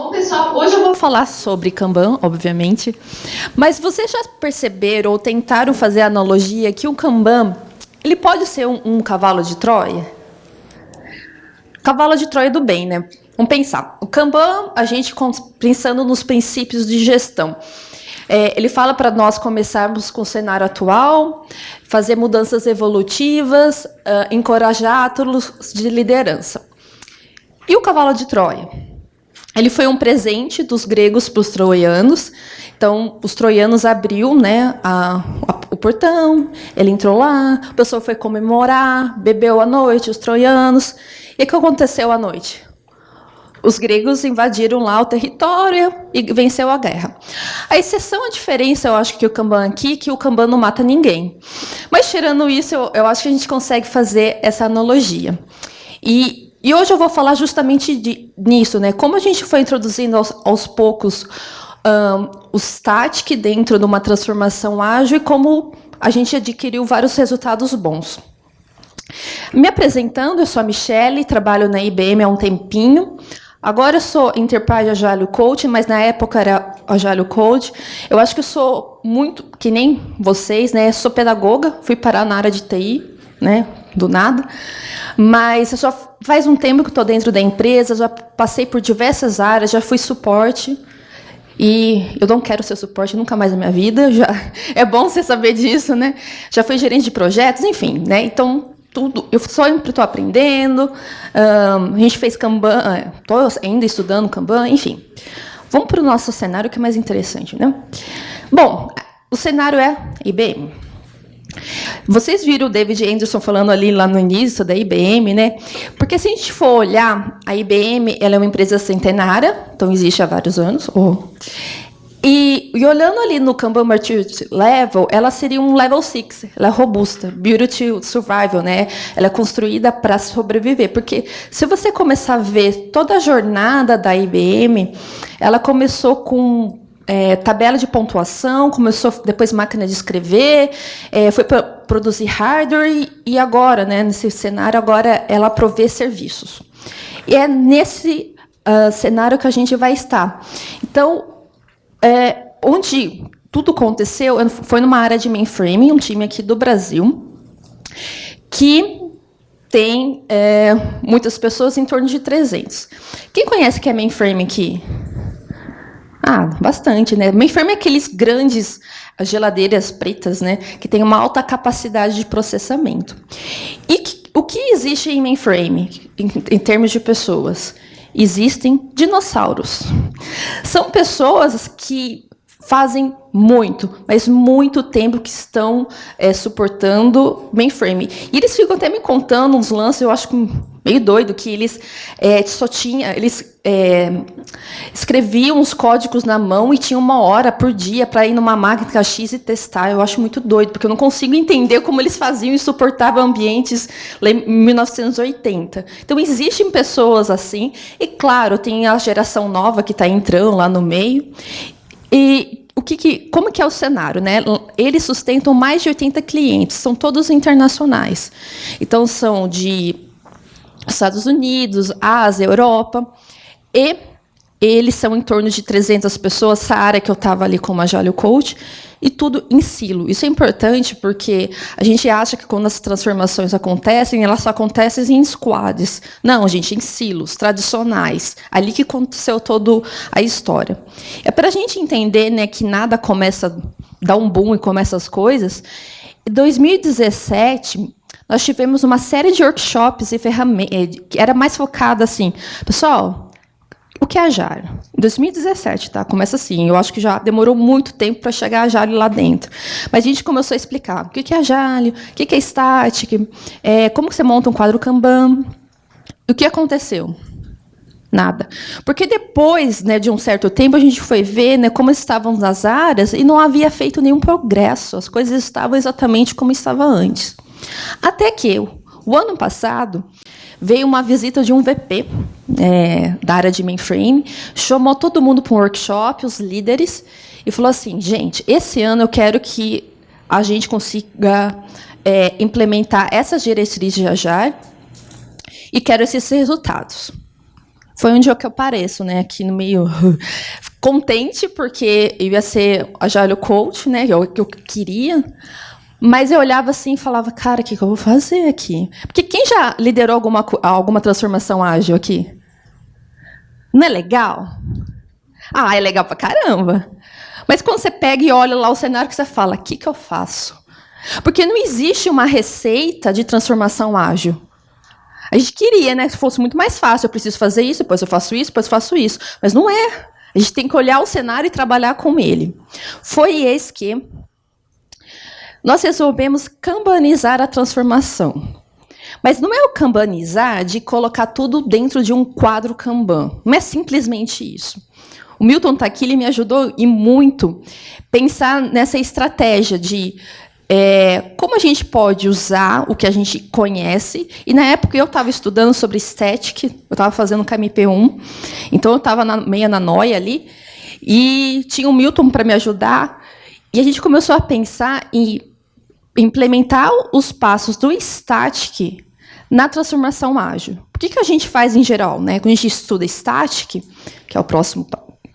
Bom, pessoal, hoje eu vou falar sobre Kanban, obviamente, mas vocês já perceberam ou tentaram fazer a analogia que o Kanban ele pode ser um cavalo de Troia? Cavalo de Troia do bem, né? Vamos pensar. O Kanban, a gente pensando nos princípios de gestão. Ele fala para nós começarmos com o cenário atual, fazer mudanças evolutivas, encorajar atos de liderança. E o cavalo de Troia? Ele foi um presente dos gregos para os troianos. Então, os troianos abriu, né, o portão, ele entrou lá, a pessoa foi comemorar, bebeu à noite, os troianos. E o que aconteceu à noite? Os gregos invadiram lá o território e venceu a guerra. A exceção, a diferença, eu acho que o Kanban aqui, que o Kanban não mata ninguém. Mas, tirando isso, eu acho que a gente consegue fazer essa analogia. E hoje eu vou falar justamente nisso, né? Como a gente foi introduzindo aos poucos o static dentro de uma transformação ágil e como a gente adquiriu vários resultados bons. Me apresentando, eu sou a Michele, trabalho na IBM há um tempinho. Agora eu sou Enterprise Agile Coach, mas na época era Agile Coach. Eu acho que eu sou muito, que nem vocês, né? Sou pedagoga, fui parar na área de TI, né? Do nada. Mas já faz um tempo que estou dentro da empresa, já passei por diversas áreas, já fui suporte. E eu não quero ser suporte nunca mais na minha vida. É bom você saber disso, né? Já fui gerente de projetos, enfim, né? Então, tudo. Eu sempre estou aprendendo. A gente fez Kanban, estou ainda estudando Kanban, enfim. Vamos para o nosso cenário, que é mais interessante, né? Bom, o cenário é IBM. Vocês viram o David Anderson falando ali lá no início da IBM, né? Porque se a gente for olhar, a IBM ela é uma empresa centenária, então existe há vários anos. E olhando ali no Kanban Maturity Level, ela seria um Level 6, ela é robusta, Built to Survival, né? Ela é construída para sobreviver, porque se você começar a ver toda a jornada da IBM, ela começou com tabela de pontuação, começou depois máquina de escrever, foi para produzir hardware e agora, né, nesse cenário, agora ela provê serviços. E é nesse cenário que a gente vai estar. Então, onde tudo aconteceu foi numa área de mainframe, um time aqui do Brasil, que tem muitas pessoas, em torno de 300. Quem conhece o que é mainframe aqui? Bastante, né? Mainframe é aqueles grandes geladeiras pretas, né? Que tem uma alta capacidade de processamento. E o que existe em mainframe, em termos de pessoas? Existem dinossauros. São pessoas que fazem muito, mas muito tempo que estão suportando mainframe. E eles ficam até me contando uns lances, eu acho meio doido, que eles escreviam os códigos na mão e tinham 1 hora por dia para ir numa máquina X e testar. Eu acho muito doido, porque eu não consigo entender como eles faziam e suportavam ambientes em 1980. Então, existem pessoas assim, e, claro, tem a geração nova que está entrando lá no meio. E como que é o cenário, né? Eles sustentam mais de 80 clientes, são todos internacionais. Então, são de Estados Unidos, Ásia, Europa, e eles são em torno de 300 pessoas, essa área que eu estava ali como Agile Coach, e tudo em silo. Isso é importante porque a gente acha que quando as transformações acontecem, elas só acontecem em squads. Não, gente, em silos tradicionais. Ali que aconteceu toda a história. É para a gente entender, né, que nada começa a dar um boom e começa as coisas. Em 2017, nós tivemos uma série de workshops e ferramentas que era mais focada assim, pessoal. O que é Agile? Em 2017, tá? Começa assim. Eu acho que já demorou muito tempo para chegar a Agile lá dentro. Mas a gente começou a explicar o que é Agile, o que é Static, como você monta um quadro Kanban. O que aconteceu? Nada. Porque depois, né, de um certo tempo, a gente foi ver, né, como estavam as áreas e não havia feito nenhum progresso. As coisas estavam exatamente como estava antes. Até que, o ano passado, veio uma visita de um VP da área de mainframe, chamou todo mundo para um workshop, os líderes, e falou assim, gente, esse ano eu quero que a gente consiga implementar essas diretrizes de Agile e quero esses resultados. Foi onde que eu apareço, né? Aqui no meio contente, porque eu ia ser Agile Coach, né? Que eu queria. Mas eu olhava assim e falava, cara, o que eu vou fazer aqui? Porque quem já liderou alguma transformação ágil aqui? Não é legal? Ah, é legal pra caramba. Mas quando você pega e olha lá o cenário, que você fala, o que eu faço? Porque não existe uma receita de transformação ágil. A gente queria, né, que fosse muito mais fácil. Eu preciso fazer isso, depois eu faço isso, depois eu faço isso. Mas não é. A gente tem que olhar o cenário e trabalhar com ele. Foi esse que nós resolvemos kanbanizar a transformação. Mas não é o kanbanizar de colocar tudo dentro de um quadro Kanban. Não é simplesmente isso. O Milton está aqui, ele me ajudou e muito pensar nessa estratégia de como a gente pode usar o que a gente conhece. E, na época, eu estava estudando sobre Static, eu estava fazendo KMP1, então eu estava meio na noia ali, e tinha o Milton para me ajudar, e a gente começou a pensar em implementar os passos do Static na transformação ágil. Por que a gente faz em geral, né? Quando a gente estuda Static, que é o próximo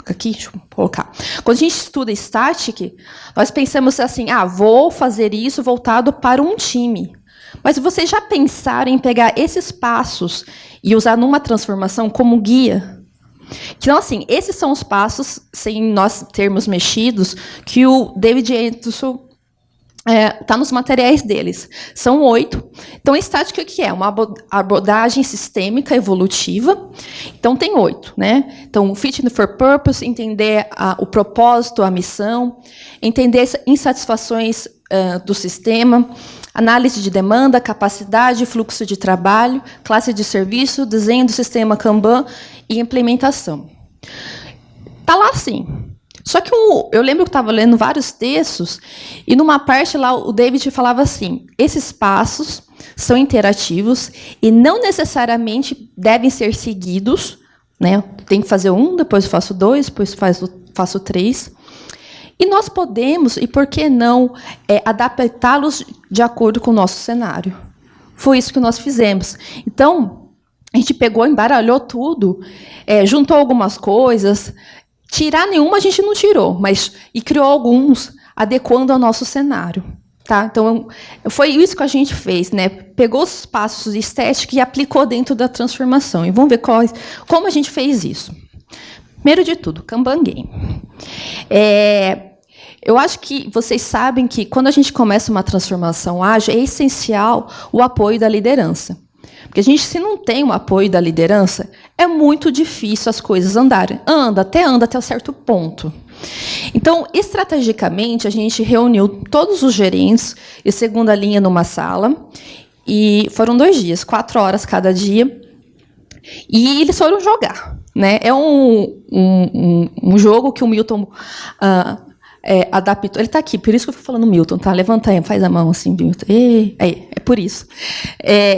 aqui, deixa eu colocar. Quando a gente estuda Static, nós pensamos assim, vou fazer isso voltado para um time. Mas vocês já pensaram em pegar esses passos e usar numa transformação como guia? Então, assim, esses são os passos, sem nós termos mexidos, que o David Anderson está nos materiais deles. São 8. Então, Static, o que é? Uma abordagem sistêmica evolutiva. Então, tem 8. Né? Então, Fit for Purpose, entender o propósito, a missão, entender insatisfações do sistema, análise de demanda, capacidade, fluxo de trabalho, classe de serviço, desenho do sistema Kanban e implementação. Está lá, sim. Só que eu lembro que eu estava lendo vários textos, e numa parte lá o David falava assim, esses passos são interativos e não necessariamente devem ser seguidos, né? Tem que fazer um, depois faço 2, depois faço 3. E nós podemos, e por que não, adaptá-los de acordo com o nosso cenário. Foi isso que nós fizemos. Então, a gente pegou, embaralhou tudo, juntou algumas coisas. Tirar nenhuma a gente não tirou, e criou alguns, adequando ao nosso cenário. Tá? Então, foi isso que a gente fez, né? Pegou os passos de estética e aplicou dentro da transformação. E vamos ver como a gente fez isso. Primeiro de tudo, Kanban Game. Eu acho que vocês sabem que, quando a gente começa uma transformação ágil, é essencial o apoio da liderança. Porque se não tem o apoio da liderança, é muito difícil as coisas andarem. Anda até um certo ponto. Então, estrategicamente, a gente reuniu todos os gerentes e segunda linha numa sala, e foram 2 dias, 4 horas cada dia, e eles foram jogar. Né? É um jogo que o Milton adaptou. Ele está aqui, por isso que eu estou falando Milton, tá? Levanta aí, faz a mão assim, Milton. É por isso.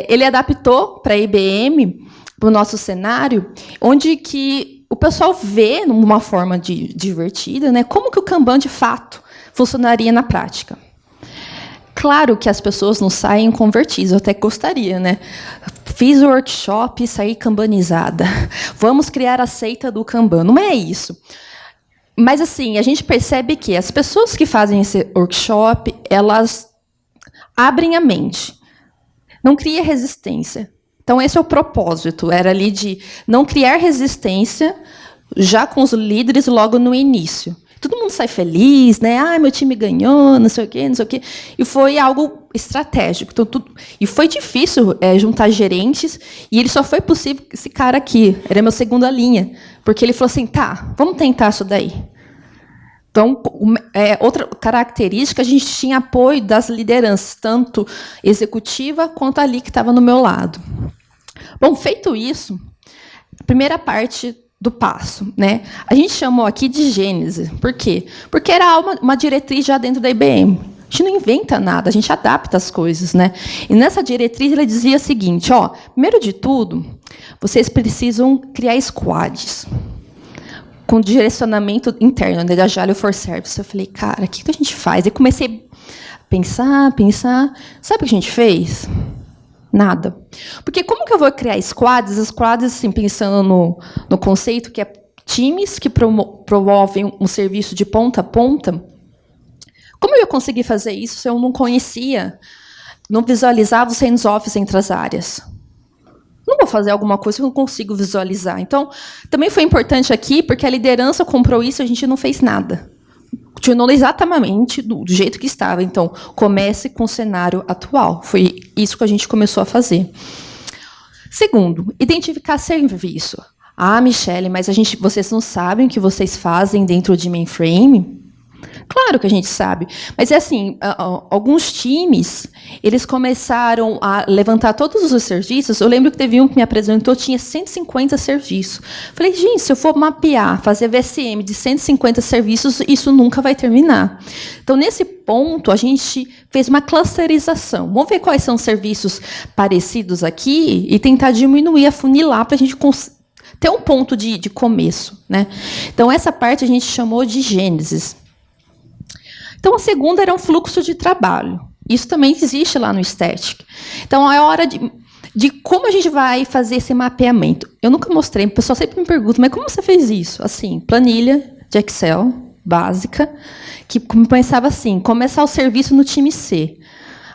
Ele adaptou para a IBM, para o nosso cenário, onde que o pessoal vê, numa forma divertida, né, como que o Kanban, de fato, funcionaria na prática. Claro que as pessoas não saem convertidas, eu até gostaria, né? Fiz o workshop e saí kanbanizada. Vamos criar a seita do Kanban. Não é isso. Mas, assim, a gente percebe que as pessoas que fazem esse workshop, elas abrem a mente. Não cria resistência. Então, esse é o propósito. Era ali de não criar resistência já com os líderes logo no início. Todo mundo sai feliz, né? Meu time ganhou, não sei o quê, não sei o quê. E foi algo estratégico. Então, e foi difícil juntar gerentes, e ele só foi possível esse cara aqui, era meu segunda linha, porque ele falou assim, tá, vamos tentar isso daí. Então, outra característica, a gente tinha apoio das lideranças, tanto executiva quanto ali que estava no meu lado. Bom, feito isso, a primeira parte do passo, né? A gente chamou aqui de Gênese. Por quê? Porque era uma diretriz já dentro da IBM. A gente não inventa nada, a gente adapta as coisas, né? E nessa diretriz ele dizia o seguinte, primeiro de tudo, vocês precisam criar squads com direcionamento interno, né, da Agile for Service. Eu falei, cara, o que a gente faz? E comecei a pensar. Sabe o que a gente fez? Nada. Porque como que eu vou criar squads? Squads, assim, pensando no conceito que é times que promovem um serviço de ponta a ponta. Como eu ia conseguir fazer isso se eu não conhecia, não visualizava os hands-offs entre as áreas? Não vou fazer alguma coisa que eu não consigo visualizar. Então, também foi importante aqui, porque a liderança comprou isso e a gente não fez nada. Continuou exatamente do jeito que estava. Então, comece com o cenário atual. Foi isso que a gente começou a fazer. Segundo, identificar serviço. Ah, Michele, mas vocês não sabem o que vocês fazem dentro de mainframe? Claro que a gente sabe, mas é assim, alguns times, eles começaram a levantar todos os serviços. Eu lembro que teve um que me apresentou, tinha 150 serviços. Falei, gente, se eu for mapear, fazer VSM de 150 serviços, isso nunca vai terminar. Então, nesse ponto, a gente fez uma clusterização. Vamos ver quais são os serviços parecidos aqui e tentar diminuir, afunilar, para a gente ter um ponto de começo, né? Então, essa parte a gente chamou de Gênesis. Então, a segunda era um fluxo de trabalho. Isso também existe lá no Static. Então, é hora de como a gente vai fazer esse mapeamento. Eu nunca mostrei, o pessoal sempre me pergunta, mas como você fez isso? Assim, planilha de Excel, básica, que começava assim, começar o serviço no time C.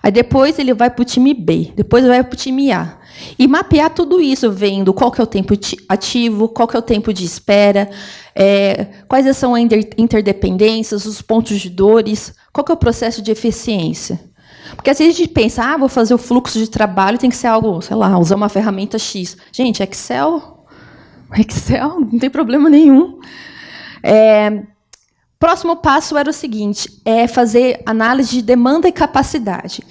Aí depois ele vai para o time B, depois vai para o time A. E mapear tudo isso, vendo qual que é o tempo ativo, qual que é o tempo de espera, quais são as interdependências, os pontos de dores, qual que é o processo de eficiência. Porque às vezes a gente pensa, vou fazer o fluxo de trabalho, tem que ser algo, sei lá, usar uma ferramenta X. Gente, Excel, não tem problema nenhum. Próximo passo era o seguinte, fazer análise de demanda e capacidade.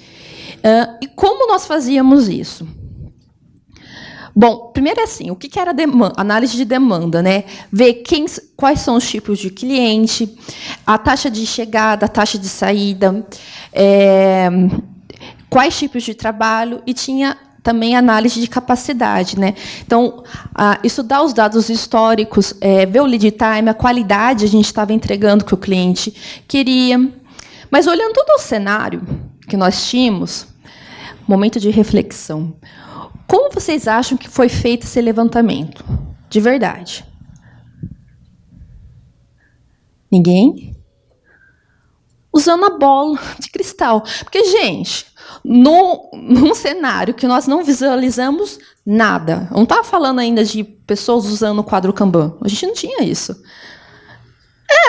E como nós fazíamos isso? Bom, primeiro é assim, o que era análise de demanda, né? Ver quais são os tipos de cliente, a taxa de chegada, a taxa de saída, quais tipos de trabalho, e tinha também análise de capacidade, né? Então, estudar os dados históricos, ver o lead time, a qualidade a gente estava entregando que o cliente queria. Mas olhando todo o cenário que nós tínhamos, momento de reflexão. Como vocês acham que foi feito esse levantamento? De verdade. Ninguém? Usando a bola de cristal. Porque, gente, num cenário que nós não visualizamos nada, eu não estava falando ainda de pessoas usando o quadro Kanban, a gente não tinha isso.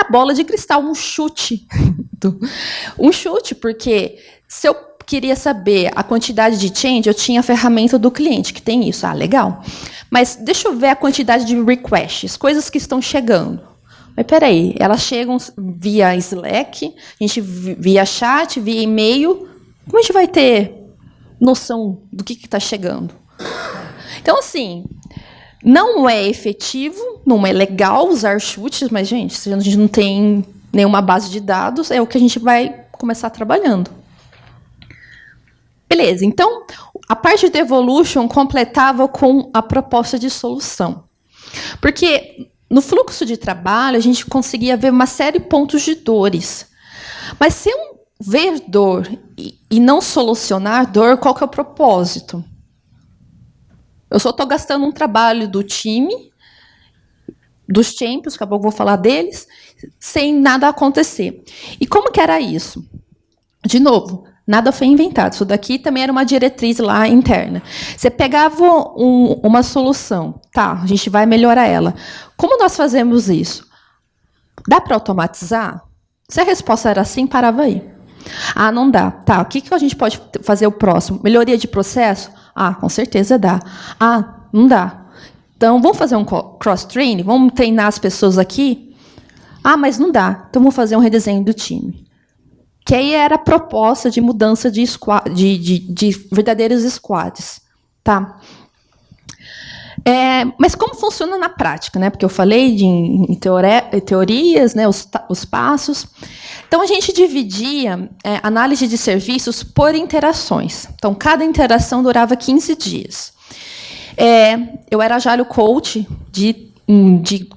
A bola de cristal, um chute. Um chute, porque se eu queria saber a quantidade de change, eu tinha a ferramenta do cliente, que tem isso. Legal. Mas deixa eu ver a quantidade de requests, coisas que estão chegando. Mas, peraí, elas chegam via Slack, a gente via chat, via e-mail. Como a gente vai ter noção do que está chegando? Então, assim, não é efetivo, não é legal usar chutes, mas, gente, se a gente não tem nenhuma base de dados, é o que a gente vai começar trabalhando. Beleza, então, a parte de Evolution completava com a proposta de solução. Porque no fluxo de trabalho, a gente conseguia ver uma série de pontos de dores. Mas se eu ver dor e não solucionar dor, qual que é o propósito? Eu só estou gastando um trabalho do time, dos champions, daqui a pouco eu vou falar deles, sem nada acontecer. E como que era isso? De novo, nada foi inventado. Isso daqui também era uma diretriz lá interna. Você pegava uma solução, tá, a gente vai melhorar ela. Como nós fazemos isso? Dá para automatizar? Se a resposta era sim, parava aí. Não dá. Tá, o que a gente pode fazer o próximo? Melhoria de processo? Com certeza dá. Não dá. Então, vamos fazer um cross-training? Vamos treinar as pessoas aqui? Mas não dá. Então, vamos fazer um redesenho do time. Que aí era a proposta de mudança de verdadeiros squads. Tá? Mas como funciona na prática, né? Porque eu falei em teorias, né? Os passos. Então, a gente dividia análise de serviços por interações. Então, cada interação durava 15 dias. Eu era Agile Coach de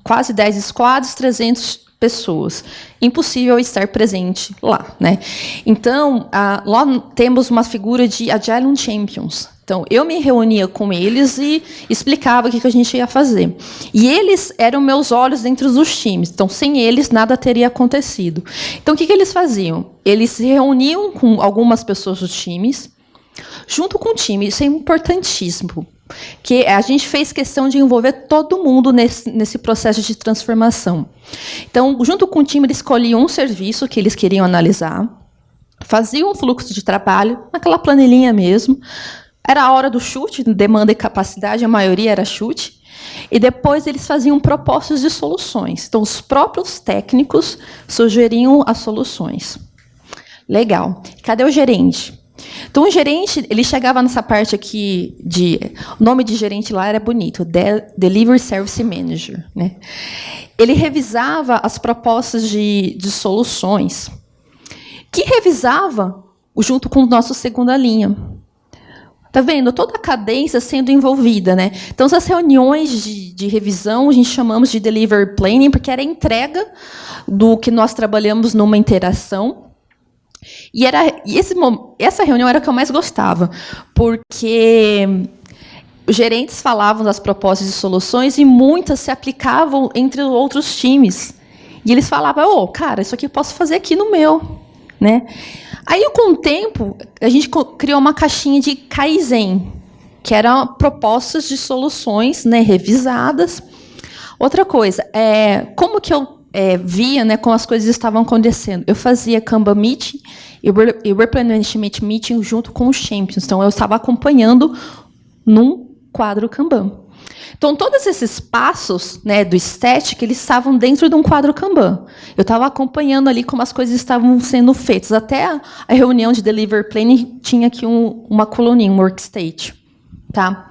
quase 10 squads, 300 pessoas. Impossível estar presente lá, né? Então, lá temos uma figura de Agile Champions. Então, eu me reunia com eles e explicava o que a gente ia fazer. E eles eram meus olhos dentro dos times. Então, sem eles, nada teria acontecido. Então, o que eles faziam? Eles se reuniam com algumas pessoas dos times, junto com o time. Isso é importantíssimo. Que a gente fez questão de envolver todo mundo nesse processo de transformação. Então, junto com o time, eles escolhiam um serviço que eles queriam analisar, faziam um fluxo de trabalho, naquela planilhinha mesmo. Era a hora do chute, demanda e capacidade, a maioria era chute. E depois eles faziam propostas de soluções. Então, os próprios técnicos sugeriam as soluções. Legal. Cadê o gerente? Então, o gerente, ele chegava nessa parte aqui o nome de gerente lá era bonito, Delivery Service Manager, né? Ele revisava as propostas de soluções, que revisava junto com o nosso segunda linha. Tá vendo? Toda a cadência sendo envolvida, né? Então, essas reuniões de revisão, a gente chamamos de Delivery Planning, porque era a entrega do que nós trabalhamos numa interação. E essa reunião era a que eu mais gostava, porque os gerentes falavam das propostas de soluções e muitas se aplicavam entre outros times. E eles falavam, cara, isso aqui eu posso fazer aqui no meu. Né? Aí, com o tempo, a gente criou uma caixinha de Kaizen, que eram propostas de soluções, né, revisadas. Outra coisa, como que eu via, né, como as coisas estavam acontecendo? Eu fazia Kanban Meeting e Replenishment Meeting junto com os Champions. Então, eu estava acompanhando num quadro Kanban. Então, todos esses passos, né, do estético, eles estavam dentro de um quadro Kanban. Eu estava acompanhando ali como as coisas estavam sendo feitas. Até a reunião de Delivery Planning tinha aqui uma coluninha, um workstate. Tá?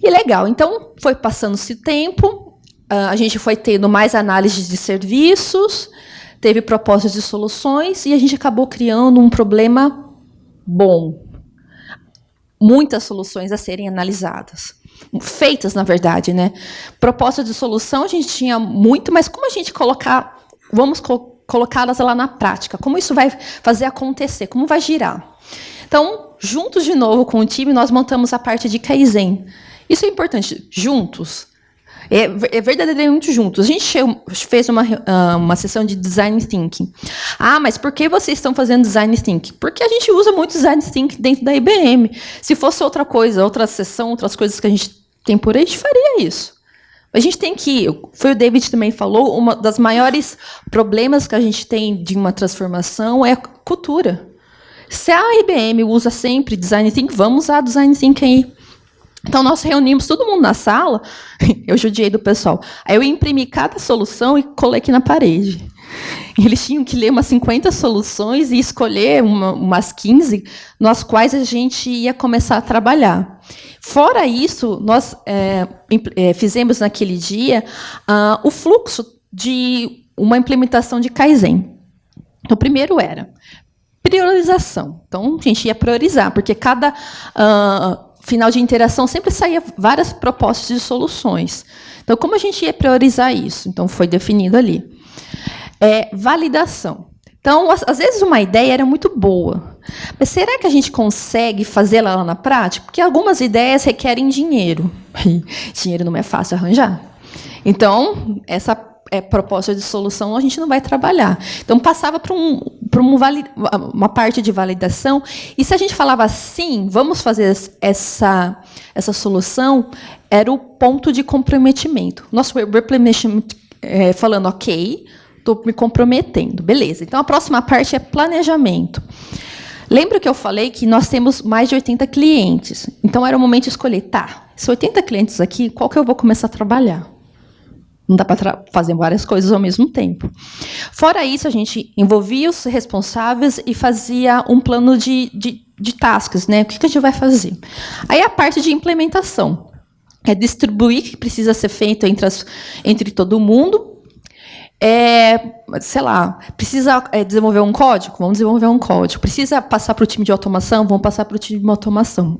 E legal. Então, foi passando-se tempo, a gente foi tendo mais análises de serviços, teve propostas de soluções e a gente acabou criando um problema bom. Muitas soluções a serem analisadas. Feitas, na verdade, né? Proposta de solução a gente tinha muito, mas como a gente vamos colocá-las lá na prática? Como isso vai fazer acontecer? Como vai girar? Então, juntos de novo com o time, nós montamos a parte de Kaizen. Isso é importante, juntos. É verdadeiramente juntos. A gente fez uma sessão de Design Thinking. Mas por que vocês estão fazendo Design Thinking? Porque a gente usa muito Design Thinking dentro da IBM. Se fosse outra coisa, outra sessão, outras coisas que a gente tem por aí, a gente faria isso. A gente tem que... Foi o David também falou, uma das maiores problemas que a gente tem de uma transformação é a cultura. Se a IBM usa sempre Design Thinking, vamos usar Design Thinking aí. Então, nós reunimos todo mundo na sala, eu judiei do pessoal. Aí eu imprimi cada solução e colei aqui na parede. Eles tinham que ler umas 50 soluções e escolher umas 15, nas quais a gente ia começar a trabalhar. Fora isso, nós fizemos naquele dia o fluxo de uma implementação de Kaizen. Então, o primeiro era priorização. Então, a gente ia priorizar, porque cada... final de interação, sempre saía várias propostas de soluções. Então, como a gente ia priorizar isso? Então, foi definido ali. Validação. Então, às vezes, uma ideia era muito boa. Mas será que a gente consegue fazê-la lá na prática? Porque algumas ideias requerem dinheiro. Dinheiro não é fácil arranjar. Então, essa proposta de solução a gente não vai trabalhar. Então, passava para uma parte de validação, e se a gente falava assim, vamos fazer essa solução, era o ponto de comprometimento. Nosso replenishment falando, ok, estou me comprometendo, beleza. Então, a próxima parte é planejamento. Lembra que eu falei que nós temos mais de 80 clientes? Então, era o momento de escolher, esses 80 clientes aqui, qual que eu vou começar a trabalhar? Não dá para fazer várias coisas ao mesmo tempo. Fora isso, a gente envolvia os responsáveis e fazia um plano de tasks, né? O que a gente vai fazer? Aí a parte de implementação. É distribuir o que precisa ser feito entre todo mundo. Sei lá, precisa desenvolver um código? Vamos desenvolver um código. Precisa passar para o time de automação? Vamos passar para o time de automação.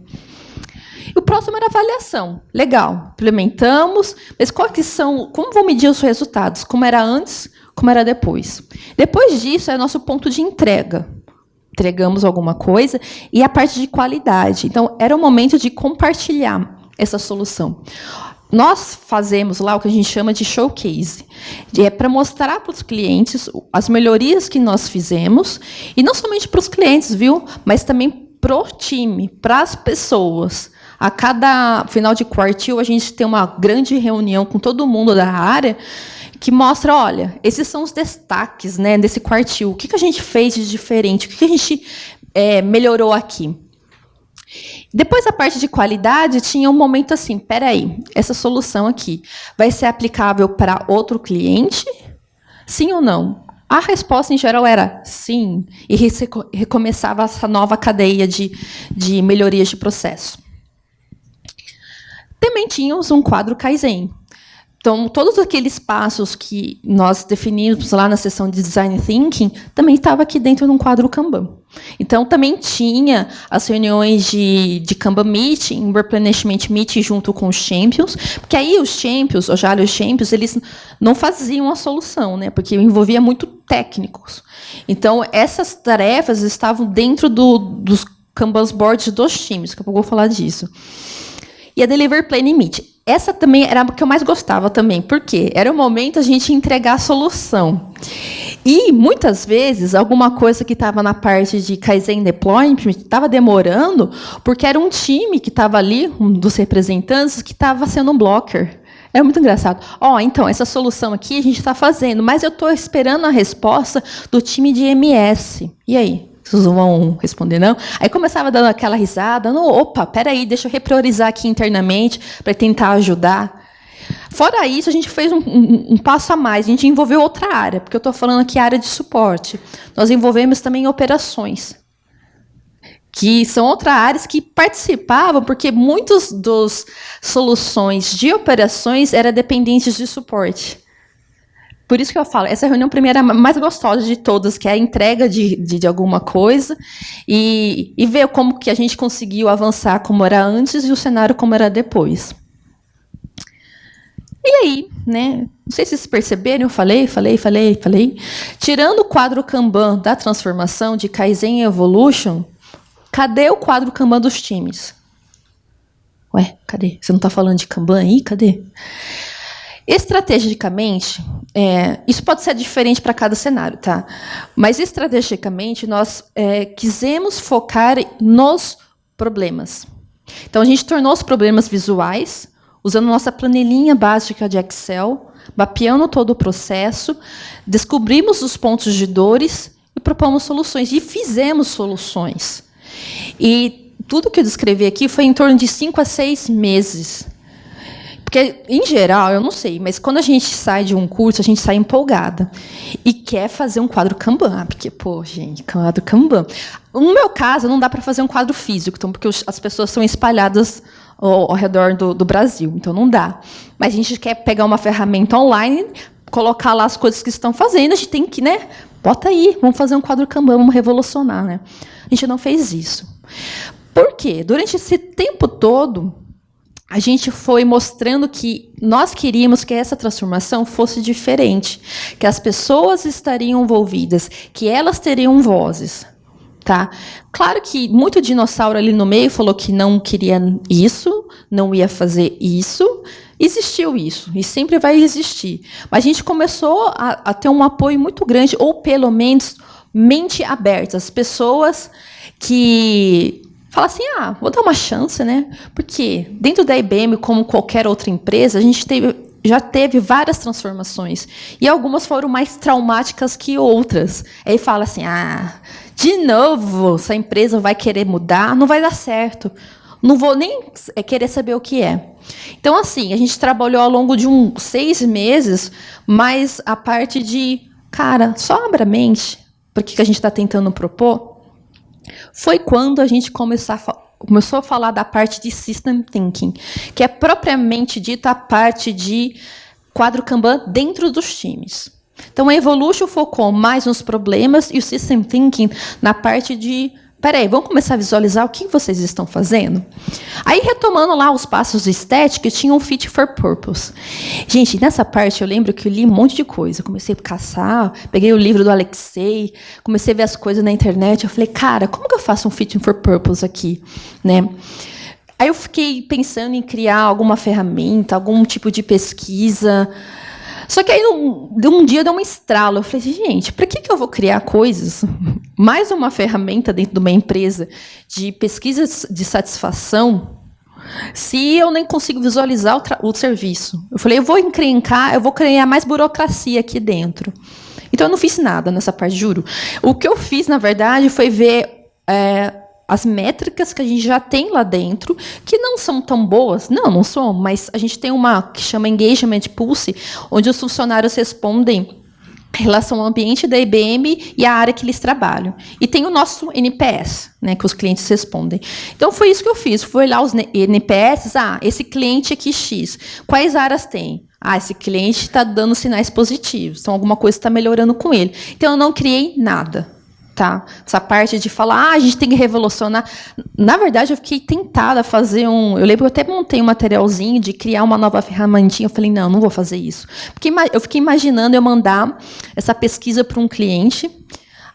E o próximo era avaliação. Legal, implementamos, mas como vão medir os resultados? Como era antes, como era depois. Depois disso, é nosso ponto de entrega. Entregamos alguma coisa, e a parte de qualidade. Então, era o momento de compartilhar essa solução. Nós fazemos lá o que a gente chama de showcase. É para mostrar para os clientes as melhorias que nós fizemos, e não somente para os clientes, viu? Mas também para o time, para as pessoas. A cada final de quartil, a gente tem uma grande reunião com todo mundo da área, que mostra, olha, esses são os destaques, né, desse quartil. O que a gente fez de diferente? O que a gente melhorou aqui? Depois, a parte de qualidade, tinha um momento assim, peraí, essa solução aqui vai ser aplicável para outro cliente? Sim ou não? A resposta, em geral, era sim, e recomeçava essa nova cadeia de melhorias de processo. Também tínhamos um quadro Kaizen. Então, todos aqueles passos que nós definimos lá na sessão de Design Thinking também estava aqui dentro de um quadro Kanban. Então, também tinha as reuniões de Kanban Meeting, Replenishment Meeting junto com os Champions, porque aí os Champions, os Champions, eles não faziam a solução, né, porque envolvia muito técnicos. Então, essas tarefas estavam dentro dos Kanban boards dos times, que eu vou falar disso. E a Delivery Planning Meeting. Essa também era a que eu mais gostava também. Por quê? Era o momento a gente entregar a solução. E, muitas vezes, alguma coisa que estava na parte de Kaizen Deployment estava demorando, porque era um time que estava ali, um dos representantes, que estava sendo um blocker. Era muito engraçado. Então, essa solução aqui a gente está fazendo, mas eu estou esperando a resposta do time de MS. E aí? Vocês vão responder, não? Aí começava dando aquela risada. Opa, peraí, deixa eu repriorizar aqui internamente para tentar ajudar. Fora isso, a gente fez um passo a mais. A gente envolveu outra área, porque eu estou falando aqui área de suporte. Nós envolvemos também operações, que são outras áreas que participavam, porque muitas das soluções de operações eram dependentes de suporte. Por isso que eu falo, essa reunião primeira é a mais gostosa de todas, que é a entrega de alguma coisa e ver como que a gente conseguiu avançar como era antes e o cenário como era depois. E aí, né? Não sei se vocês perceberam, eu falei. Tirando o quadro Kanban da transformação de Kaizen e Evolution, cadê o quadro Kanban dos times? Ué, cadê? Você não está falando de Kanban aí? Cadê? Estrategicamente, isso pode ser diferente para cada cenário, tá? Mas, estrategicamente, nós quisemos focar nos problemas. Então, a gente tornou os problemas visuais, usando nossa planilhinha básica de Excel, mapeando todo o processo, descobrimos os pontos de dores e propomos soluções. E fizemos soluções. E tudo que eu descrevi aqui foi em torno de 5 a 6 meses. Porque, em geral, eu não sei, mas quando a gente sai de um curso, a gente sai empolgada e quer fazer um quadro Kanban. Porque, gente, quadro Kanban. No meu caso, não dá para fazer um quadro físico, então, porque as pessoas são espalhadas ao redor do Brasil, então não dá. Mas a gente quer pegar uma ferramenta online, colocar lá as coisas que estão fazendo, a gente tem que, né? Bota aí, vamos fazer um quadro Kanban, vamos revolucionar, né? A gente não fez isso. Por quê? Durante esse tempo todo, a gente foi mostrando que nós queríamos que essa transformação fosse diferente, que as pessoas estariam envolvidas, que elas teriam vozes. Tá? Claro que muito dinossauro ali no meio falou que não queria isso, não ia fazer isso. Existiu isso, e sempre vai existir. Mas a gente começou a ter um apoio muito grande, ou pelo menos mente aberta. As pessoas que fala assim, vou dar uma chance, né? Porque dentro da IBM, como qualquer outra empresa, a gente já teve várias transformações. E algumas foram mais traumáticas que outras. Aí fala assim, de novo, essa empresa vai querer mudar, não vai dar certo. Não vou nem querer saber o que é. Então, assim, a gente trabalhou ao longo de 6 meses, mas a parte de, só abra a mente para o que a gente está tentando propor, foi quando a gente começou a falar da parte de System Thinking, que é propriamente dita a parte de quadro Kanban dentro dos times. Então, a Evolution focou mais nos problemas e o System Thinking na parte de Peraí, vamos começar a visualizar o que vocês estão fazendo? Aí, retomando lá os passos de estética, tinha um fit for purpose. Gente, nessa parte eu lembro que eu li um monte de coisa. Comecei a caçar, peguei o livro do Alexei, comecei a ver as coisas na internet. Eu falei, cara, como que eu faço um fit for purpose aqui? Né? Aí eu fiquei pensando em criar alguma ferramenta, algum tipo de pesquisa. Só que aí, um dia, deu um estralo. Eu falei, gente, para que eu vou criar coisas? Mais uma ferramenta dentro de uma empresa de pesquisa de satisfação, se eu nem consigo visualizar o serviço. Eu falei, eu vou encrencar, eu vou criar mais burocracia aqui dentro. Então, eu não fiz nada nessa parte, juro. O que eu fiz, na verdade, foi ver as métricas que a gente já tem lá dentro, que não são tão boas. Não são, mas a gente tem uma que chama Engagement Pulse, onde os funcionários respondem em relação ao ambiente da IBM e à área que eles trabalham. E tem o nosso NPS, né, que os clientes respondem. Então, foi isso que eu fiz. Fui olhar os NPS. Esse cliente aqui X. Quais áreas tem? Esse cliente está dando sinais positivos. Então, alguma coisa está melhorando com ele. Então, eu não criei nada. Tá? Essa parte de falar, a gente tem que revolucionar. Na verdade, eu fiquei tentada a fazer Eu lembro que eu até montei um materialzinho de criar uma nova ferramentinha. Eu falei, não vou fazer isso. Porque eu fiquei imaginando eu mandar essa pesquisa para um cliente.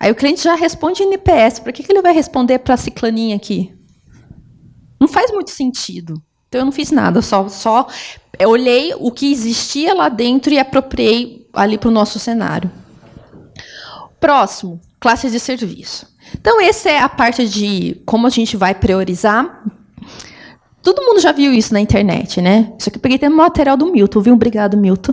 Aí o cliente já responde NPS. Para que ele vai responder para a ciclaninha aqui? Não faz muito sentido. Então, eu não fiz nada. Só eu olhei o que existia lá dentro e apropriei ali para o nosso cenário. Próximo. Classes de serviço. Então, essa é a parte de como a gente vai priorizar. Todo mundo já viu isso na internet, né? Isso aqui eu peguei até no material do Milton, viu? Obrigado, Milton.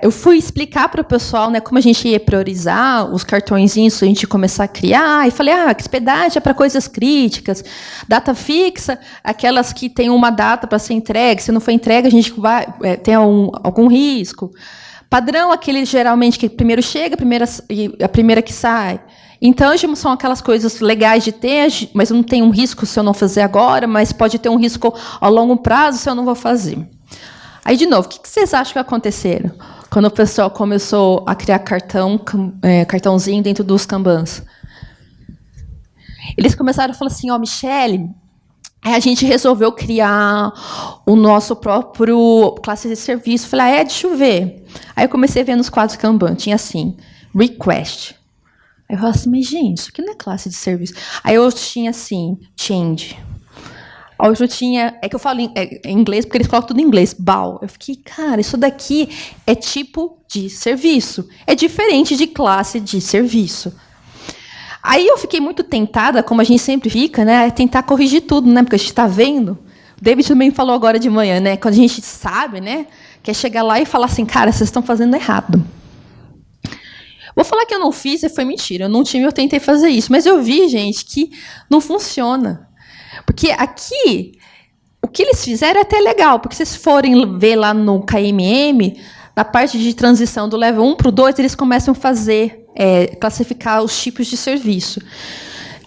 Eu fui explicar para o pessoal, né, como a gente ia priorizar os cartõezinhos, a gente começar a criar, e falei, expedite é para coisas críticas, data fixa, aquelas que tem uma data para ser entregue, se não for entregue, a gente vai ter algum risco. Padrão, aquele geralmente que primeiro chega, a primeira que sai. Intangible são aquelas coisas legais de ter, mas não tem um risco se eu não fazer agora, mas pode ter um risco a longo prazo se eu não vou fazer. Aí, de novo, o que vocês acham que aconteceram quando o pessoal começou a criar cartãozinho dentro dos Kanbans? Eles começaram a falar assim, Michele, aí a gente resolveu criar o nosso próprio classe de serviço. Falei, deixa eu ver. Aí eu comecei a ver nos quadros Kanban, tinha assim, request. Aí eu falei assim, mas gente, isso aqui não é classe de serviço. Aí eu tinha assim, change. Aí eu tinha, que eu falo em inglês, porque eles colocam tudo em inglês, BAL. Eu fiquei, cara, isso daqui é tipo de serviço. É diferente de classe de serviço. Aí eu fiquei muito tentada, como a gente sempre fica, né, tentar corrigir tudo, né, porque a gente está vendo. O David também falou agora de manhã, né, quando a gente sabe, né, quer chegar lá e falar assim, cara, vocês estão fazendo errado. Vou falar que eu não fiz e foi mentira. Eu tentei fazer isso, mas eu vi, gente, que não funciona. Porque aqui, o que eles fizeram é até legal, porque se vocês forem ver lá no KMM, na parte de transição do level 1 para o 2, eles começam a fazer, classificar os tipos de serviço.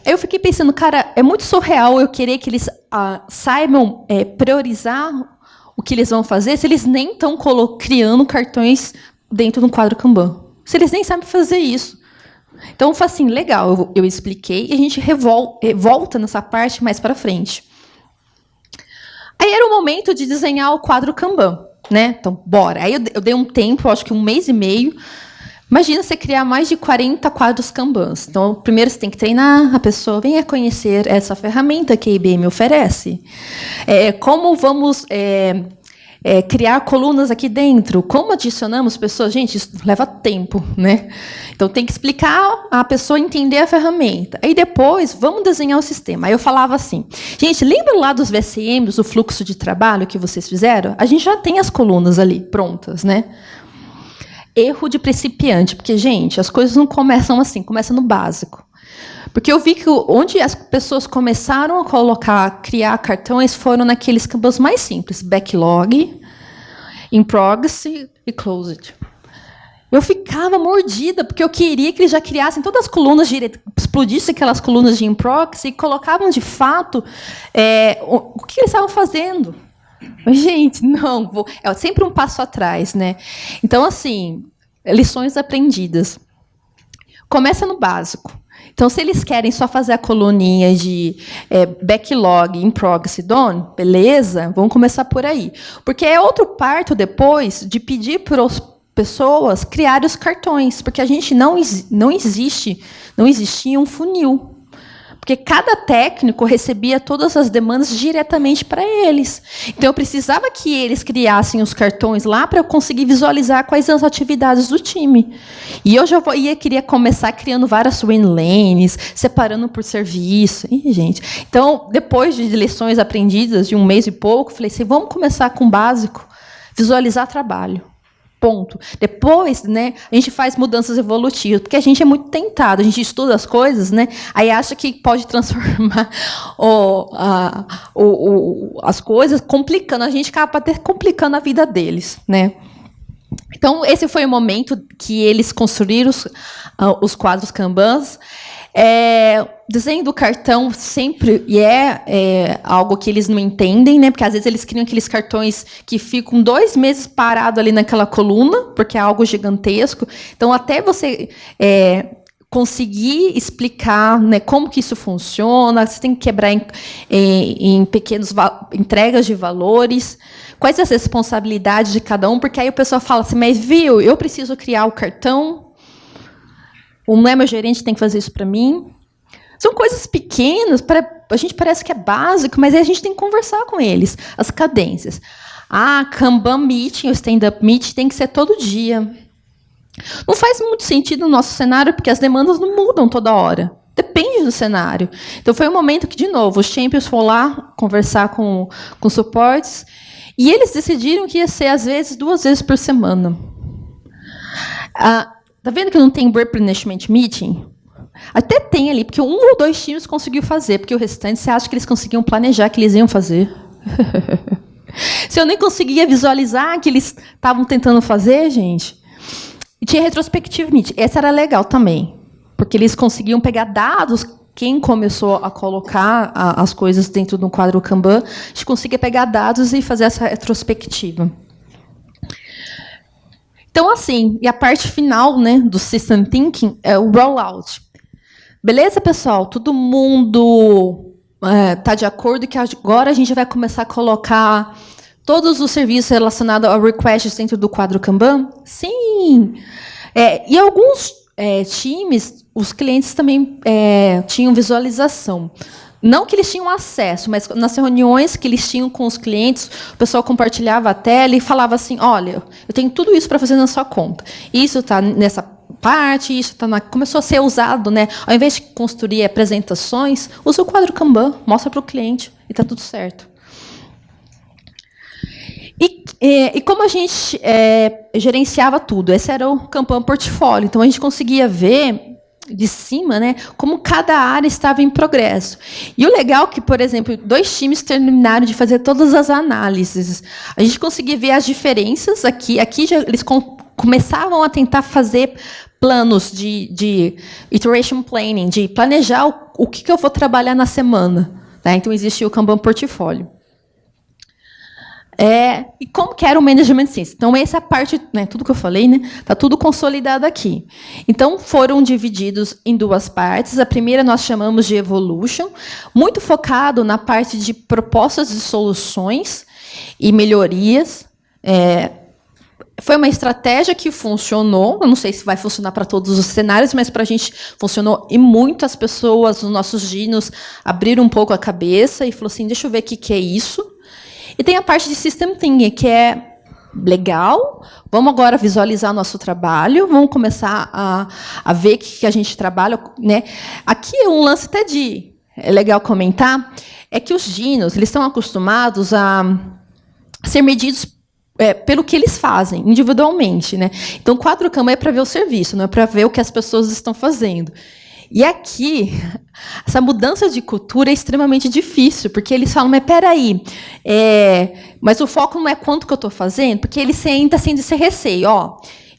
Eu fiquei pensando, cara, é muito surreal eu querer que eles saibam priorizar o que eles vão fazer, se eles nem estão criando cartões dentro de um quadro Kanban. Se eles nem sabem fazer isso. Então, foi assim, legal, eu expliquei, e a gente volta nessa parte mais para frente. Aí era o momento de desenhar o quadro Kanban, né? Então, bora. Aí eu dei um tempo, acho que 1 mês e meio. Imagina você criar mais de 40 quadros Kanbans. Então, primeiro você tem que treinar, a pessoa venha conhecer essa ferramenta que a IBM oferece. Como vamos criar colunas aqui dentro, como adicionamos pessoas. Gente, isso leva tempo, né? Então, tem que explicar a pessoa entender a ferramenta. Aí, depois, vamos desenhar o sistema. Aí eu falava assim, gente, lembra lá dos VCMs, do fluxo de trabalho que vocês fizeram? A gente já tem as colunas ali prontas, né? Erro de principiante, porque, gente, as coisas não começam assim, começam no básico. Porque eu vi que onde as pessoas começaram a criar cartões foram naqueles campos mais simples, backlog, in progress e closed. Eu ficava mordida, porque eu queria que eles já criassem todas as colunas direito, explodissem aquelas colunas de in progress e colocavam, de fato, o que eles estavam fazendo. Mas, gente, não, é sempre um passo atrás, né? Então, assim, lições aprendidas. começa no básico. Então, se eles querem só fazer a coluninha de backlog, in progress, done, beleza, vamos começar por aí. Porque é outro parto depois de pedir para as pessoas criarem os cartões, porque a gente não existia um funil. Porque cada técnico recebia todas as demandas diretamente para eles. Então, eu precisava que eles criassem os cartões lá para eu conseguir visualizar quais são as atividades do time. E eu já queria começar criando várias swim lanes, separando por serviço. Ih, gente. Então, depois de lições aprendidas de 1 mês e pouco, falei assim, vamos começar com o básico, visualizar trabalho. Ponto. Depois, né, a gente faz mudanças evolutivas, porque a gente é muito tentado, a gente estuda as coisas, né, aí acha que pode transformar as coisas, complicando, a gente acaba até complicando a vida deles, né. Então, esse foi o momento que eles construíram os quadros Kanbans. Desenho do cartão sempre é algo que eles não entendem, né? Porque às vezes eles criam aqueles cartões que ficam 2 meses parados ali naquela coluna, porque é algo gigantesco. Então, até você conseguir explicar, né, como que isso funciona, você tem que quebrar em pequenas entregas de valores, quais as responsabilidades de cada um, porque aí o pessoal fala assim, mas viu, eu preciso criar o cartão, não é meu gerente que tem que fazer isso para mim. São coisas pequenas, a gente parece que é básico, mas aí a gente tem que conversar com eles, as cadências. Kanban meeting, o stand-up meeting tem que ser todo dia. Não faz muito sentido no nosso cenário, porque as demandas não mudam toda hora. Depende do cenário. Então, foi um momento que, de novo, os champions foram lá conversar com suportes, e eles decidiram que ia ser, às vezes, 2 vezes por semana. Tá vendo que não tem replenishment meeting? Até tem ali, porque 1 ou 2 times conseguiu fazer, porque o restante, você acha que eles conseguiam planejar que eles iam fazer? Se eu nem conseguia visualizar que eles estavam tentando fazer, gente. E tinha retrospective meeting. Essa era legal também, porque eles conseguiam pegar dados. Quem começou a colocar as coisas dentro de um quadro Kanban, a gente conseguia pegar dados e fazer essa retrospectiva. Então, assim, e a parte final, né, do System Thinking é o rollout. Beleza, pessoal? Todo mundo está de acordo que agora a gente vai começar a colocar todos os serviços relacionados a requests dentro do quadro Kanban? Sim! E alguns times, os clientes também tinham visualização. Não que eles tinham acesso, mas nas reuniões que eles tinham com os clientes, o pessoal compartilhava a tela e falava assim, olha, eu tenho tudo isso para fazer na sua conta. Isso está nessa parte, isso está começou a ser usado, né? Ao invés de construir apresentações, usa o quadro Kanban, mostra para o cliente e está tudo certo. E como a gente gerenciava tudo? Esse era o Kanban portfólio. Então, a gente conseguia ver de cima, né, como cada área estava em progresso. E o legal é que, por exemplo, 2 times terminaram de fazer todas as análises. A gente conseguia ver as diferenças aqui. Aqui já, eles começavam a tentar fazer planos de iteration planning, de planejar o que eu vou trabalhar na semana. Né? Então, existia o Kanban portfólio. E como que era o Management System? Então, essa parte, né, tudo que eu falei, né, está tudo consolidado aqui. Então, foram divididos em 2 partes. A primeira nós chamamos de Evolution, muito focado na parte de propostas de soluções e melhorias. Foi uma estratégia que funcionou. Eu não sei se vai funcionar para todos os cenários, mas para a gente funcionou. E muitas pessoas, os nossos dinos, abriram um pouco a cabeça e falaram assim, deixa eu ver o que é isso. E tem a parte de System Thinking, que é legal, vamos agora visualizar nosso trabalho, vamos começar a ver o que a gente trabalha. Né? Aqui um lance até é legal comentar, é que os dinos eles estão acostumados a ser medidos pelo que eles fazem, individualmente. Né? Então, o quadro Kanban é para ver o serviço, não é para ver o que as pessoas estão fazendo. E aqui, essa mudança de cultura é extremamente difícil, porque eles falam, mas peraí, mas o foco não é quanto que eu estou fazendo, porque eles ainda sentem esse receio.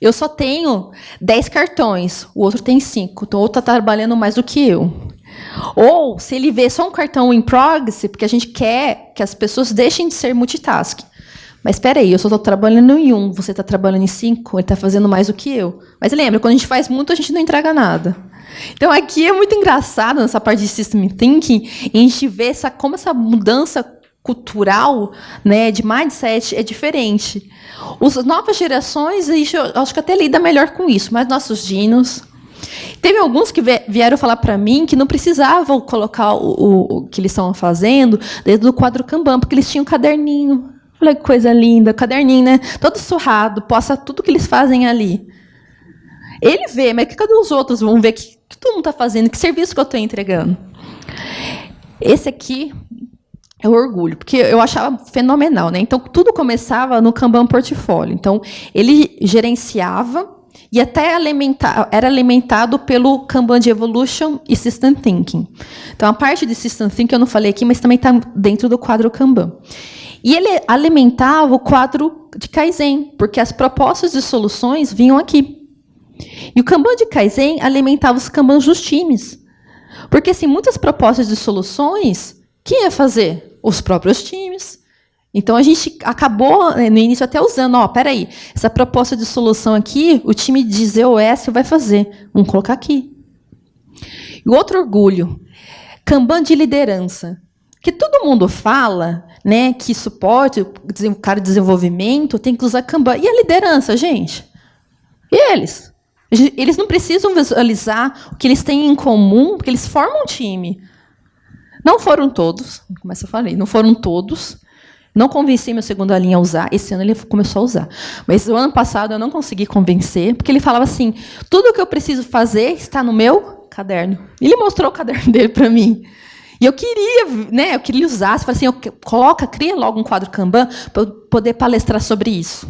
Eu só tenho 10 cartões, o outro tem 5, então o outro está trabalhando mais do que eu. Ou, se ele vê só um cartão em progress, porque a gente quer que as pessoas deixem de ser multitasking. Mas espera aí, eu só estou trabalhando em 1, você está trabalhando em 5, ele está fazendo mais do que eu. Mas lembra, quando a gente faz muito, a gente não entrega nada. Então, aqui é muito engraçado, nessa parte de System Thinking, a gente vê como essa mudança cultural, né, de mindset é diferente. As novas gerações, eu acho que até lida melhor com isso, mas nossos dinos... Teve alguns que vieram falar para mim que não precisavam colocar o que eles estavam fazendo dentro do quadro Kanban, porque eles tinham um caderninho. Olha que coisa linda, caderninho, né? Todo surrado, posta tudo que eles fazem ali. Ele vê, mas cadê os outros? Vão ver o que todo mundo está fazendo, que serviço que eu estou entregando. Esse aqui é o orgulho, porque eu achava fenomenal, né? Então, tudo começava no Kanban Portfólio. Então, ele gerenciava e até era alimentado pelo Kanban de Evolution e System Thinking. Então, a parte de System Thinking eu não falei aqui, mas também está dentro do quadro Kanban. E ele alimentava o quadro de Kaizen, porque as propostas de soluções vinham aqui. E o Kanban de Kaizen alimentava os Kanbans dos times. Porque, assim, muitas propostas de soluções, quem ia fazer? Os próprios times. Então, a gente acabou, no início, até usando, peraí, essa proposta de solução aqui, o time de ZOS vai fazer. Vamos colocar aqui. E o outro orgulho, Kanban de liderança. Que todo mundo fala, né, que suporte, o cara de desenvolvimento tem que usar Kanban. E a liderança, gente? E eles? Eles não precisam visualizar o que eles têm em comum, porque eles formam um time. Não foram todos, como eu falei, não foram todos. Não convenci meu segundo linha a usar. Esse ano ele começou a usar. Mas o ano passado eu não consegui convencer, porque ele falava assim, tudo o que eu preciso fazer está no meu caderno. Ele mostrou o caderno dele para mim. E eu queria, né, eu queria usar. Você fala assim, cria logo um quadro Kanban para eu poder palestrar sobre isso.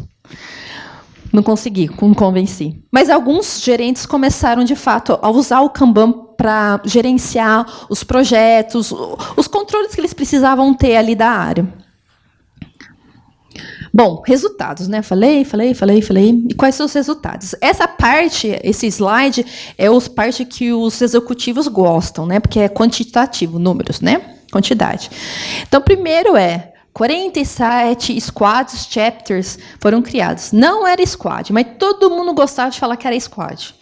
Não consegui, não convenci. Mas alguns gerentes começaram, de fato, a usar o Kanban para gerenciar os projetos, os controles que eles precisavam ter ali da área. Bom, resultados, né? Falei. E quais são os resultados? Essa parte, esse slide, é a parte que os executivos gostam, né? Porque é quantitativo, números, né? Quantidade. Então, primeiro 47 squads, chapters foram criados. Não era squad, mas todo mundo gostava de falar que era squad.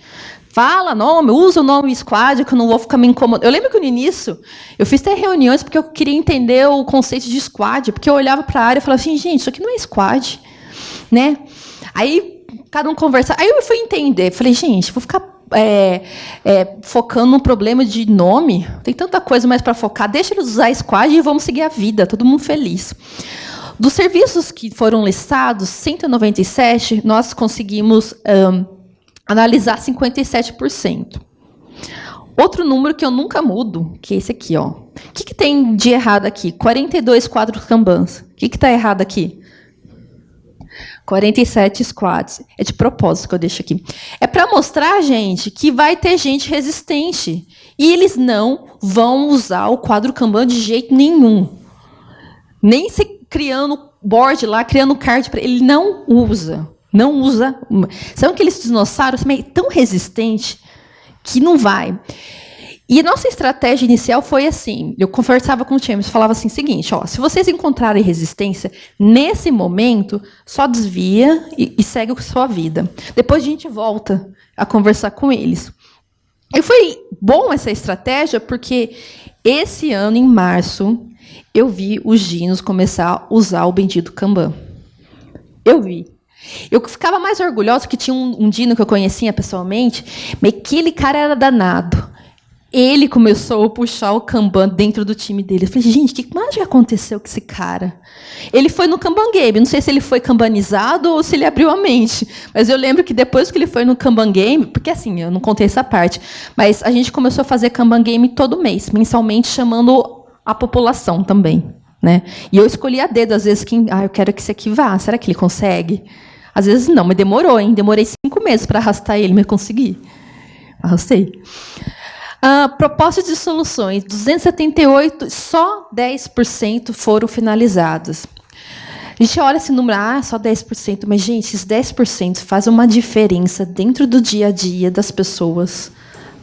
Fala nome, usa o nome squad, que eu não vou ficar me incomodando. Eu lembro que no início, eu fiz até reuniões porque eu queria entender o conceito de squad, porque eu olhava para a área e falava assim, gente, isso aqui não é squad, né? Aí, cada um conversava. Aí eu fui entender, falei, gente, vou ficar focando no problema de nome, tem tanta coisa mais para focar, deixa eles usar squad e vamos seguir a vida, todo mundo feliz. Dos serviços que foram listados, 197, nós conseguimos... analisar 57%. Outro número que eu nunca mudo, que é esse aqui. O que tem de errado aqui? 42 quadros Kanbans. O que está errado aqui? 47 squads. É de propósito que eu deixo aqui. É para mostrar, gente, que vai ter gente resistente. E eles não vão usar o quadro Kanban de jeito nenhum. Nem se criando board lá, criando card para ele não usa. Não usa. Sabe aqueles dinossauros tão resistente que não vai. E a nossa estratégia inicial foi assim, eu conversava com o time, falava assim, seguinte, se vocês encontrarem resistência, nesse momento, só desvia e segue a sua vida. Depois a gente volta a conversar com eles. E foi bom essa estratégia, porque esse ano, em março, eu vi os dinos começar a usar o bendito Kanban. Eu vi. Eu ficava mais orgulhosa que tinha um dino que eu conhecia pessoalmente, mas aquele cara era danado. Ele começou a puxar o Kanban dentro do time dele. Eu falei, gente, o que mais já aconteceu com esse cara? Ele foi no Kanban Game. Não sei se ele foi kanbanizado ou se ele abriu a mente. Mas eu lembro que depois que ele foi no Kanban Game, porque assim, eu não contei essa parte, mas a gente começou a fazer Kanban Game todo mês, mensalmente, chamando a população também. Né? E eu escolhi a dedo, às vezes, eu quero que esse aqui vá. Será que ele consegue? Às vezes não, mas demorou, hein? Demorei 5 meses para arrastar ele, mas consegui. Arrastei. Propostas de soluções, 278, só 10% foram finalizadas. A gente olha esse número, só 10%, mas, gente, esses 10% fazem uma diferença dentro do dia a dia das pessoas.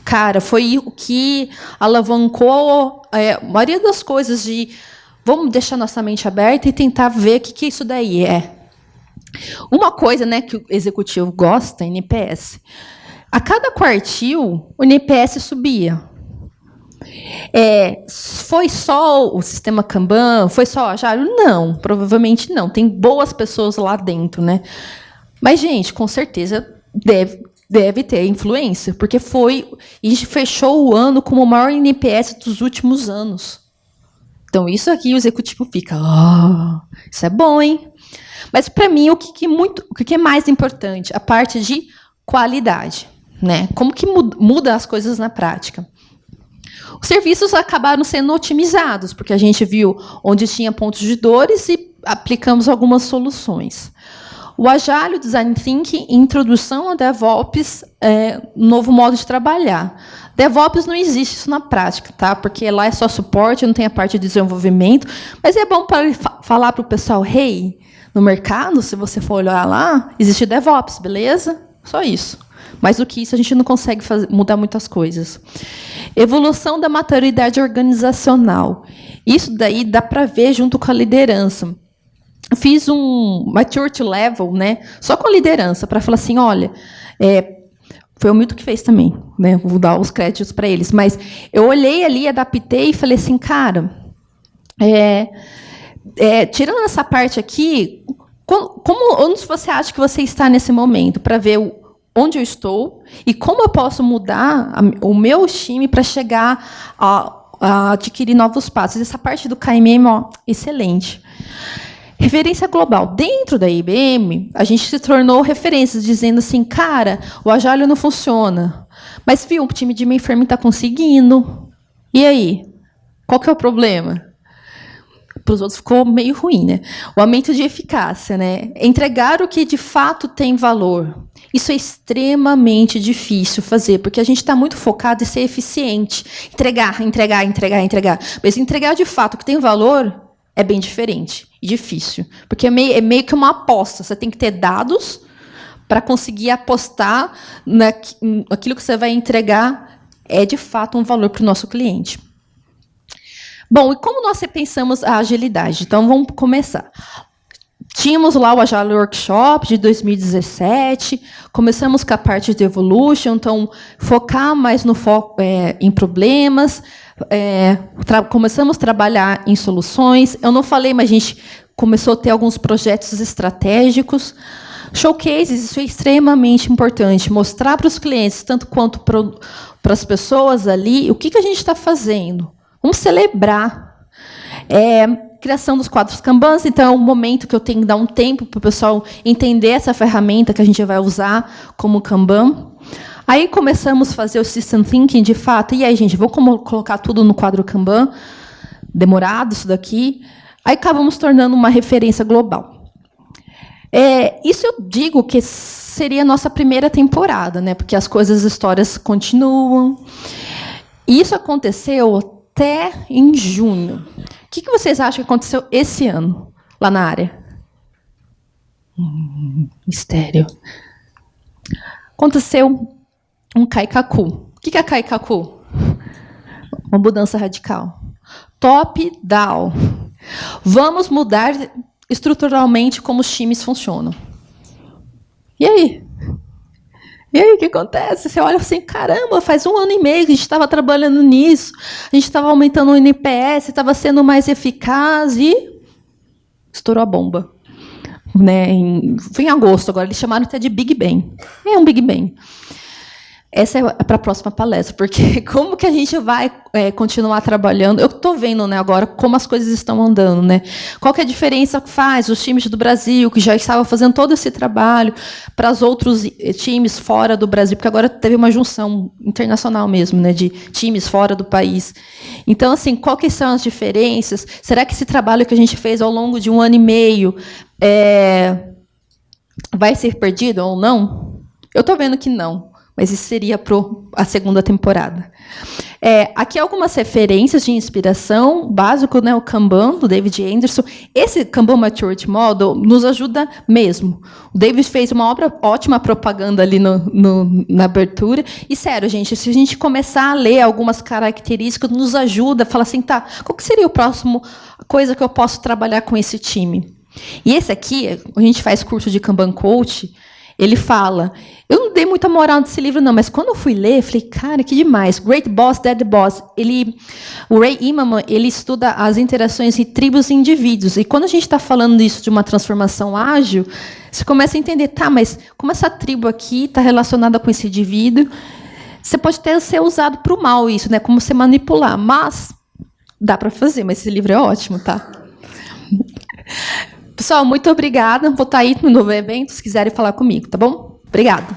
Cara, foi o que alavancou a maioria das coisas de vamos deixar nossa mente aberta e tentar ver o que isso daí é. Uma coisa, né, que o executivo gosta, NPS. A cada quartil, o NPS subia. Foi só o sistema Kanban? Foi só o Agile? Não, provavelmente não. Tem boas pessoas lá dentro, né? Mas, gente, com certeza deve ter influência, porque a gente fechou o ano com o maior NPS dos últimos anos. Então, isso aqui o executivo fica, isso é bom, hein? Mas, para mim, o que é mais importante? A parte de qualidade, né? Como que muda as coisas na prática? Os serviços acabaram sendo otimizados, porque a gente viu onde tinha pontos de dores e aplicamos algumas soluções. O Agile, o Design Thinking, introdução a DevOps, novo modo de trabalhar. DevOps não existe isso na prática, tá? Porque lá é só suporte, não tem a parte de desenvolvimento. Mas é bom para falar para o pessoal, no mercado, se você for olhar lá, existe DevOps, beleza? Só isso. Mais do que isso, a gente não consegue mudar muitas coisas. Evolução da maturidade organizacional. Isso daí dá para ver junto com a liderança. Eu fiz um maturity level, né, só com a liderança, para falar assim, olha, foi o Milton que fez também, né, vou dar os créditos para eles, mas eu olhei ali, adaptei e falei assim, cara, tirando essa parte aqui, onde você acha que você está nesse momento, para ver onde eu estou e como eu posso mudar o meu time para chegar a adquirir novos passos. Essa parte do KMM, excelente. Referência global. Dentro da IBM, a gente se tornou referências, dizendo assim, cara, o Agile não funciona. Mas, viu, o time de mainframe está conseguindo. E aí? Qual que é o problema? Para os outros ficou meio ruim, né? O aumento de eficácia, né? Entregar o que de fato tem valor. Isso é extremamente difícil fazer, porque a gente está muito focado em ser eficiente. Entregar. Mas entregar de fato o que tem valor é bem diferente e difícil. Porque é meio que uma aposta. Você tem que ter dados para conseguir apostar naquilo que você vai entregar é, de fato, um valor para o nosso cliente. Bom, e como nós repensamos a agilidade? Então, vamos começar. Tínhamos lá o Agile Workshop de 2017, começamos com a parte de Evolution, então, focar mais no foco em problemas, começamos a trabalhar em soluções. Eu não falei, mas a gente começou a ter alguns projetos estratégicos. Showcases, isso é extremamente importante, mostrar para os clientes, tanto quanto para as pessoas ali, o que a gente está fazendo. Vamos celebrar. Criação dos quadros Kanbans, então é um momento que eu tenho que dar um tempo para o pessoal entender essa ferramenta que a gente vai usar como Kanban. Aí começamos a fazer o System Thinking, de fato. E aí, gente, vou colocar tudo no quadro Kanban. Demorado isso daqui. Aí acabamos tornando uma referência global. Isso eu digo que seria a nossa primeira temporada, né? Porque as histórias continuam. E isso aconteceu até em junho. O que vocês acham que aconteceu esse ano, lá na área? Mistério. Aconteceu um Kaikaku. O que é Kaikaku? Uma mudança radical. Top-down. Vamos mudar estruturalmente como os times funcionam. E aí? E aí, o que acontece? Você olha assim, caramba, faz 1 ano e meio que a gente estava trabalhando nisso, a gente estava aumentando o NPS, estava sendo mais eficaz e estourou a bomba. Né? Foi em agosto, agora eles chamaram até de Big Bang. É um Big Bang. Essa é para a próxima palestra, porque como que a gente vai continuar trabalhando? Eu estou vendo, né, agora como as coisas estão andando. Né? Qual que é a diferença que faz os times do Brasil, que já estavam fazendo todo esse trabalho, para os outros times fora do Brasil? Porque agora teve uma junção internacional mesmo, né, de times fora do país. Então, assim, qual que são as diferenças? Será que esse trabalho que a gente fez ao longo de 1 ano e meio vai ser perdido ou não? Eu estou vendo que não. Mas isso seria para a segunda temporada. Aqui algumas referências de inspiração. Básico, né, o Kanban, do David Anderson. Esse Kanban Maturity Model nos ajuda mesmo. O David fez uma ótima propaganda ali na abertura. E, sério, gente, se a gente começar a ler algumas características, nos ajuda a falar assim, tá, qual que seria o próximo coisa que eu posso trabalhar com esse time? E esse aqui, a gente faz curso de Kanban Coach, ele fala... Eu não dei muita moral nesse livro, não, mas quando eu fui ler, eu falei, cara, que demais. Great Boss, Dead Boss. O Ray Immerman, ele estuda as interações entre tribos e indivíduos. E quando a gente está falando isso de uma transformação ágil, você começa a entender, tá, mas como essa tribo aqui está relacionada com esse indivíduo, você pode até ser usado para o mal isso, né? Como você manipular. Mas dá para fazer, mas esse livro é ótimo, tá? Pessoal, muito obrigada. Vou estar aí no novo evento, se quiserem falar comigo, tá bom? Obrigada.